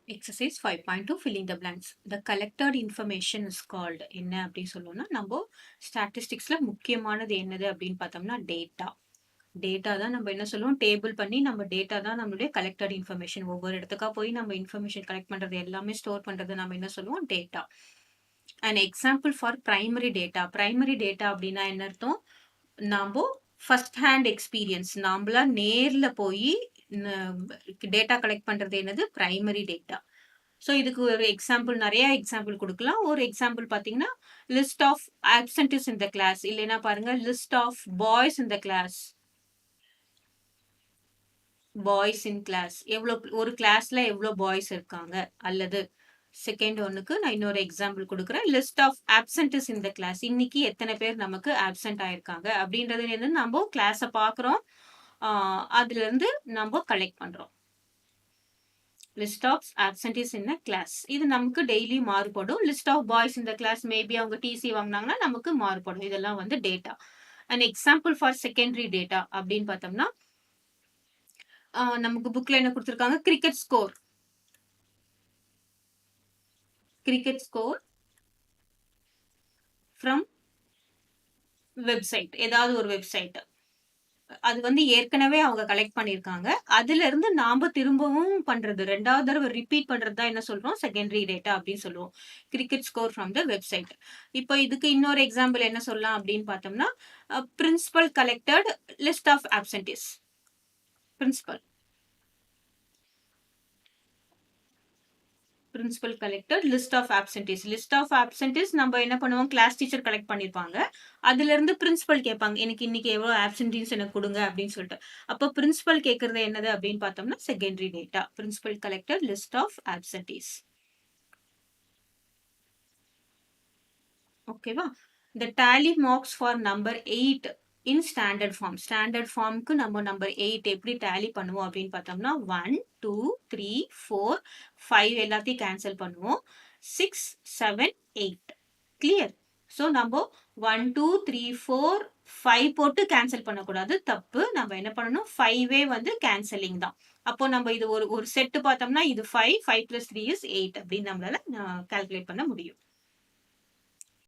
Exercise 5.2 filling the blanks. The collected information is called என்ன அப்படின்னு சொல்லணும்னா நம்ம ஸ்டாட்டிஸ்டிக்ஸ்ல முக்கியமானது என்னது அப்படின்னு பார்த்தோம்னா டேட்டா. டேட்டா தான் நம்ம என்ன சொல்லுவோம் டேபிள் பண்ணி நம்ம டேட்டா தான் நம்மளுடைய கலெக்டட் இன்ஃபர்மேஷன். ஒவ்வொரு இடத்துக்கா போய் நம்ம இன்ஃபர்மேஷன் கலெக்ட் பண்றது எல்லாமே ஸ்டோர் பண்றது நம்ம என்ன சொல்லுவோம் data. And example for primary data. Primary data அப்படின்னா என்ன அர்த்தம்? நாம ஃபர்ஸ்ட் ஹேண்ட் எக்ஸ்பீரியன்ஸ் நாமளா நேர்ல போய் டேட்டா கலெக்ட் பண்றது என்னது பிரைமரி டேட்டா. ஸோ இதுக்கு ஒரு எக்ஸாம்பிள் நிறைய எக்ஸாம்பிள் கொடுக்கலாம். ஒரு எக்ஸாம்பிள் பார்த்தீங்கன்னா list of absentees in the class, இல்லைன்னா பாருங்க list of boys in the class. Boys in class எவ்வளோ, ஒரு கிளாஸ்ல எவ்வளோ பாய்ஸ் இருக்காங்க. அல்லது செகண்ட் ஒன்னுக்கு நான் இன்னொரு எக்ஸாம்பிள் கொடுக்குறேன். List of absentees in the class, இன்னைக்கு எத்தனை பேர் நமக்கு ஆப்சென்ட் ஆயிருக்காங்க அப்படின்றது என்ன, நம்ம கிளாஸை பார்க்குறோம், அதுல இருந்து நம்ம கலெக்ட் பண்றோம். List of absentees in a class இது நமக்கு டெய்லி மாறுபடும். List of boys in the class maybe அவங்க டிசி வாங்கினாங்கன்னா நமக்கு மாறுபடும். இதெல்லாம் வந்து data. And example for secondary data அப்படின்னு பார்த்தோம்னா நமக்கு புக்ல என்ன கொடுத்துருக்காங்க, cricket score. Cricket score from website, ஏதாவது ஒரு வெப்சைட். அது வந்து ஏற்கனவே அவங்க கலெக்ட் பண்ணியிருக்காங்க. அதுல இருந்து நாம திரும்பவும் பண்றது, ரெண்டாவது தடவை ரிப்பீட் பண்றது தான் என்ன சொல்றோம், செகண்டரி டேட்டா அப்படின்னு சொல்லுவோம். Cricket score from the website. இப்போ இதுக்கு இன்னொரு எக்ஸாம்பிள் என்ன சொல்லலாம் அப்படின்னு பார்த்தோம்னா principal collected list of absentees. Principal collected list of absentees. List of absentees நம்ம என்ன பண்ணுவோம், கிளாஸ் டீச்சர் கலெக்ட் பண்ணிருப்பாங்க. அதுல இருந்து பிரின்சிபல் கேட்பாங்க, எனக்கு இன்னைக்கு எவ்வளவு ஆப்சென்டிஸ் எனக்கு கொடுங்க அப்படின்னு சொல்லிட்டு. அப்போ பிரின்சிபல் கேட்கறது என்னது அப்படின்னு பார்த்தோம்னா secondary data. Principal collected list of absentees. ஓகேவா? The tally marks for number 8 in standard form. Standard ஃபார்முக்கு நம்ம நம்பர் 8 எப்படி டேலி பண்ணுவோம் அப்படின்னு பார்த்தோம்னா 1 2 3 4 5 எல்லாத்தையும் கேன்சல் பண்ணுவோம். 6 7 8 கிளியர். ஸோ நம்ம 1 2 3 4 5 போட்டு கேன்சல் பண்ணக்கூடாது, தப்பு. நம்ம என்ன பண்ணணும், 5 வந்து கேன்சலிங் தான். அப்போ நம்ம இது ஒரு செட்டு பார்த்தோம்னா இது 5 5 + 3 is 8 அப்படின்னு நம்மளால கால்குலேட் பண்ண முடியும்.